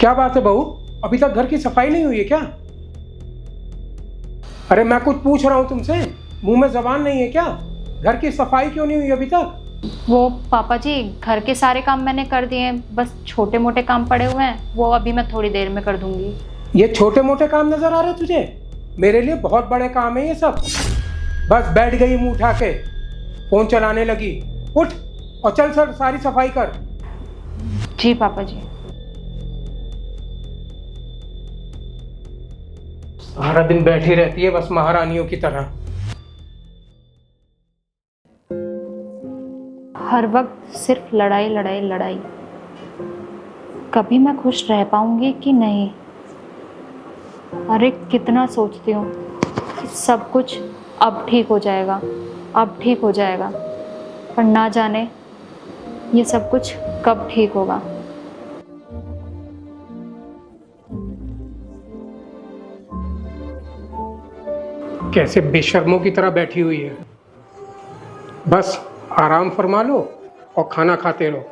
क्या बात है बहू, अभी तक घर की सफाई नहीं हुई है क्या? अरे मैं कुछ पूछ रहा हूँ तुमसे, मुंह में जबान नहीं है क्या? घर की सफाई क्यों नहीं हुई अभी तक? वो पापा जी, घर के सारे काम मैंने कर दिए हैं, बस छोटे मोटे काम पड़े हुए हैं, वो अभी मैं थोड़ी देर में कर दूंगी। ये छोटे मोटे काम नजर आ रहे तुझे? मेरे लिए बहुत बड़े काम है ये सब। बस बैठ गई मुंह उठा के, फोन चलाने लगी। उठ और चल सर सारी सफाई कर। जी पापा जी। सारा दिन बैठी रहती है बस महारानियों की तरह। हर वक्त सिर्फ लड़ाई लड़ाई लड़ाई। कभी मैं खुश रह पाऊंगी कि नहीं? अरे कितना सोचती हूँ कि सब कुछ अब ठीक हो जाएगा, अब ठीक हो जाएगा, पर ना जाने ये सब कुछ कब ठीक होगा। कैसे बेशर्मों की तरह बैठी हुई है। बस आराम फरमा लो और खाना खाते रहो,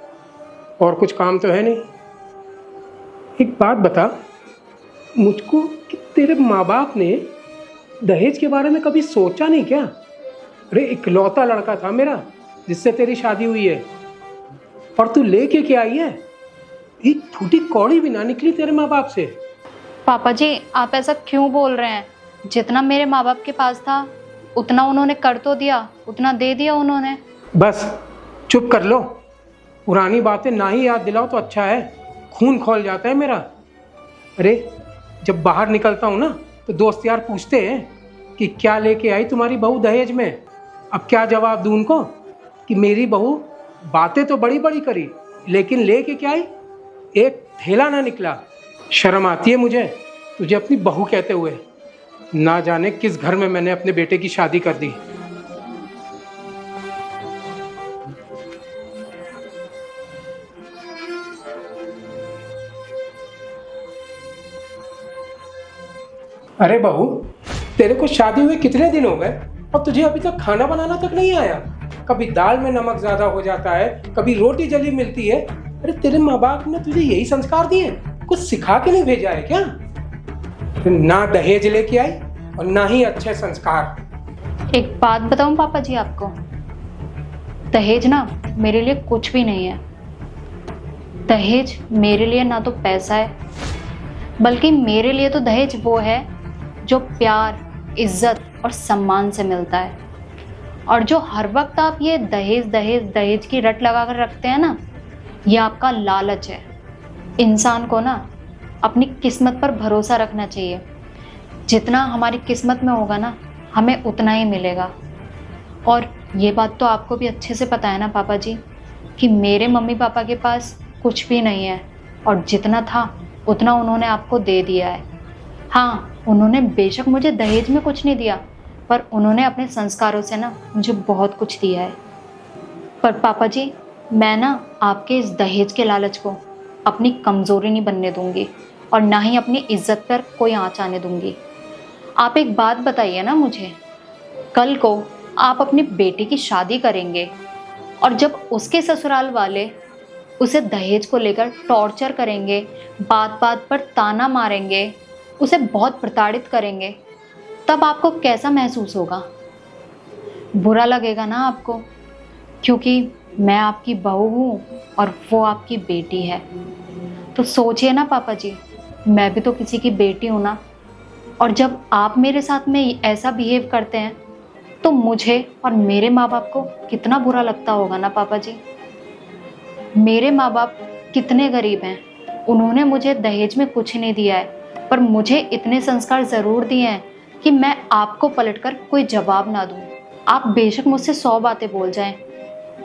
और कुछ काम तो है नहीं। एक बात बता मुझको कि तेरे माँ बाप ने दहेज के बारे में कभी सोचा नहीं क्या? अरे इकलौता लड़का था मेरा जिससे तेरी शादी हुई है, और तू लेके क्या आई है? एक फूटी कौड़ी भी ना निकली तेरे माँ बाप से। पापा जी, आप ऐसा क्यों बोल रहे हैं? जितना मेरे माँ बाप के पास था उतना उन्होंने कर तो दिया, उतना दे दिया उन्होंने। बस चुप कर लो, पुरानी बातें ना ही याद दिलाओ तो अच्छा है, खून खौल जाता है मेरा। अरे जब बाहर निकलता हूँ ना तो दोस्त यार पूछते हैं कि क्या लेके आई तुम्हारी बहू दहेज में। अब क्या जवाब दूँ उनको कि मेरी बहू बातें तो बड़ी बड़ी करी लेकिन लेके क्या आई? एक थैला ना निकला। शर्म आती है मुझे तुझे अपनी बहू कहते हुए। ना जाने किस घर में मैंने अपने बेटे की शादी कर दी। अरे बहू, तेरे को शादी हुए कितने दिन हो गए और तुझे अभी तक खाना बनाना तक नहीं आया? कभी दाल में नमक ज्यादा हो जाता है, कभी रोटी जली मिलती है। अरे तेरे माँ बाप ने तुझे यही संस्कार दिए, कुछ सिखा के नहीं भेजा है क्या? ना दहेज लेके आई और ना ही अच्छे संस्कार। एक बात बताऊं पापा जी आपको, दहेज ना मेरे लिए कुछ भी नहीं है। दहेज मेरे लिए ना तो पैसा है, बल्कि मेरे लिए तो दहेज वो है जो प्यार, इज्जत और सम्मान से मिलता है। और जो हर वक्त आप ये दहेज दहेज दहेज की रट लगा कर रखते हैं ना, ये आपका लालच है। इंसान को ना अपनी किस्मत पर भरोसा रखना चाहिए। जितना हमारी किस्मत में होगा ना, हमें उतना ही मिलेगा। और ये बात तो आपको भी अच्छे से पता है ना पापा जी कि मेरे मम्मी पापा के पास कुछ भी नहीं है, और जितना था उतना उन्होंने आपको दे दिया है। हाँ, उन्होंने बेशक मुझे दहेज में कुछ नहीं दिया, पर उन्होंने अपने संस्कारों से ना मुझे बहुत कुछ दिया है। पर पापा जी, मैं ना आपके इस दहेज के लालच को अपनी कमज़ोरी नहीं बनने दूंगी, और ना ही अपनी इज्जत पर कोई आँच आने दूंगी। आप एक बात बताइए ना मुझे, कल को आप अपनी बेटी की शादी करेंगे और जब उसके ससुराल वाले उसे दहेज को लेकर टॉर्चर करेंगे, बात बात पर ताना मारेंगे, उसे बहुत प्रताड़ित करेंगे, तब आपको कैसा महसूस होगा? बुरा लगेगा ना आपको, क्योंकि मैं आपकी बहू हूँ और वो आपकी बेटी है। तो सोचिए ना पापा जी, मैं भी तो किसी की बेटी हूँ ना, और जब आप मेरे साथ में ऐसा बिहेव करते हैं तो मुझे और मेरे माँ बाप को कितना बुरा लगता होगा ना पापा जी। मेरे माँ बाप कितने गरीब हैं, उन्होंने मुझे दहेज में कुछ नहीं दिया है, पर मुझे इतने संस्कार ज़रूर दिए हैं कि मैं आपको पलटकर कोई जवाब ना दूँ। आप बेशक मुझसे 100 बातें बोल जाएं,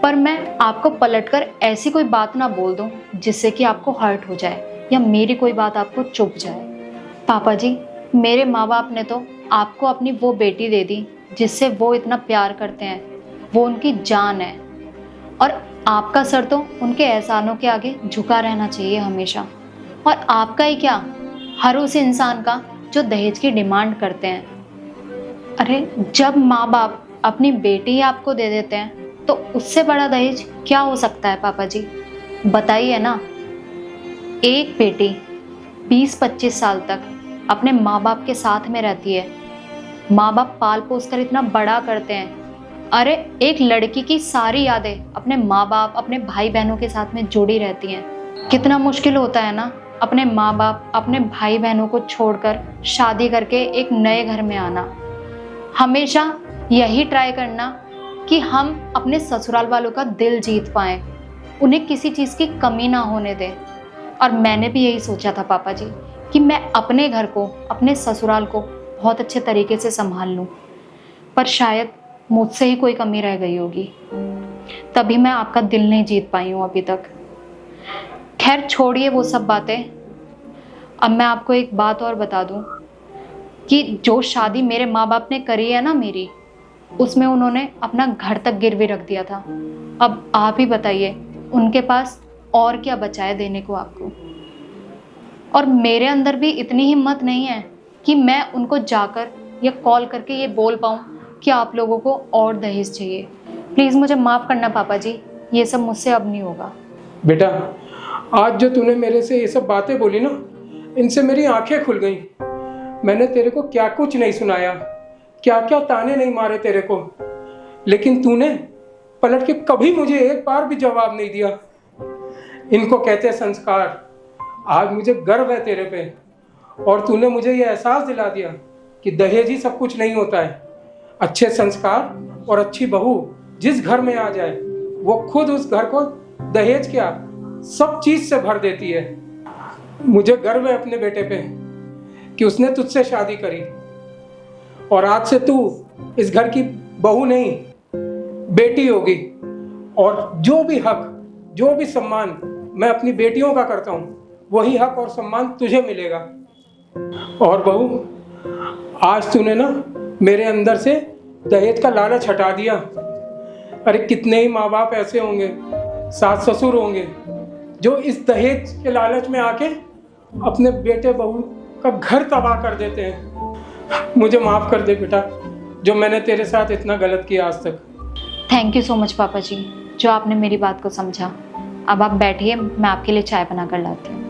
पर मैं आपको पलटकर ऐसी कोई बात ना बोल दूँ जिससे कि आपको हर्ट हो जाए या मेरी कोई बात आपको चुभ जाए। पापा जी, मेरे माँ बाप ने तो आपको अपनी वो बेटी दे दी जिससे वो इतना प्यार करते हैं, वो उनकी जान है, और आपका सर तो उनके एहसानों के आगे झुका रहना चाहिए हमेशा। और आपका ही क्या, हर उस इंसान का जो दहेज की डिमांड करते हैं। अरे जब माँ बाप अपनी बेटी ही आपको दे देते हैं तो उससे बड़ा दहेज क्या हो सकता है पापा जी? बताइए ना। एक बेटी 20-25 साल तक अपने माँ बाप के साथ में रहती है। माँ बाप पाल पोस कर इतना बड़ा करते हैं। अरे एक लड़की की सारी यादें अपने माँ बाप, अपने भाई बहनों के साथ में जुड़ी रहती हैं। कितना मुश्किल होता है ना अपने माँ बाप, अपने भाई बहनों को छोड़कर शादी करके एक नए घर में आना। हमेशा यही ट्राई करना कि हम अपने ससुराल वालों का दिल जीत पाएं, उन्हें किसी चीज़ की कमी ना होने दें। और मैंने भी यही सोचा था पापा जी कि मैं अपने घर को, अपने ससुराल को बहुत अच्छे तरीके से संभाल लूं, पर शायद मुझसे ही कोई कमी रह गई होगी, तभी मैं आपका दिल नहीं जीत पाई हूँ अभी तक। खैर छोड़िए वो सब बातें। अब मैं आपको एक बात और बता दूं कि जो शादी मेरे माँ बाप ने करी है ना मेरी, उसमें उन्होंने अपना घर तक गिरवी रख दिया था। अब आप ही बताइए उनके पास और क्या बचा है देने को आपको। और मेरे अंदर भी इतनी हिम्मत नहीं है कि मैं उनको जाकर या कॉल करके ये बोल पाऊँ कि आप लोगों को और दहेज चाहिए। प्लीज़ मुझे माफ़ करना पापा जी, ये सब मुझसे अब नहीं होगा। बेटा, आज जो तूने मेरे से ये सब बातें बोली ना, इनसे मेरी आंखें खुल गई। मैंने तेरे को क्या कुछ नहीं सुनाया, क्या क्या ताने नहीं मारे तेरे को, लेकिन तूने पलट के कभी मुझे एक बार भी जवाब नहीं दिया। इनको कहते हैं संस्कार। आज मुझे गर्व है तेरे पे, और तूने मुझे ये एहसास दिला दिया कि दहेज ही सब कुछ नहीं होता है। अच्छे संस्कार और अच्छी बहू जिस घर में आ जाए, वो खुद उस घर को दहेज क्या सब चीज से भर देती है। मुझे गर्व है अपने बेटे पे कि उसने तुझसे शादी करी, और आज से तू इस घर की बहू नहीं, बेटी होगी। और जो भी हक, जो भी सम्मान मैं अपनी बेटियों का करता हूँ, वही हक और सम्मान तुझे मिलेगा। और बहू, आज तूने ना मेरे अंदर से दहेज का लालच हटा दिया। अरे कितने ही माँ बाप ऐसे होंगे, सास ससुर होंगे, जो इस दहेज के लालच में आके अपने बेटे बहू का घर तबाह कर देते हैं। मुझे माफ़ कर दे बेटा, जो मैंने तेरे साथ इतना गलत किया आज तक। थैंक यू सो मच पापा जी, जो आपने मेरी बात को समझा। अब आप बैठिए, मैं आपके लिए चाय बना कर लाती हूँ।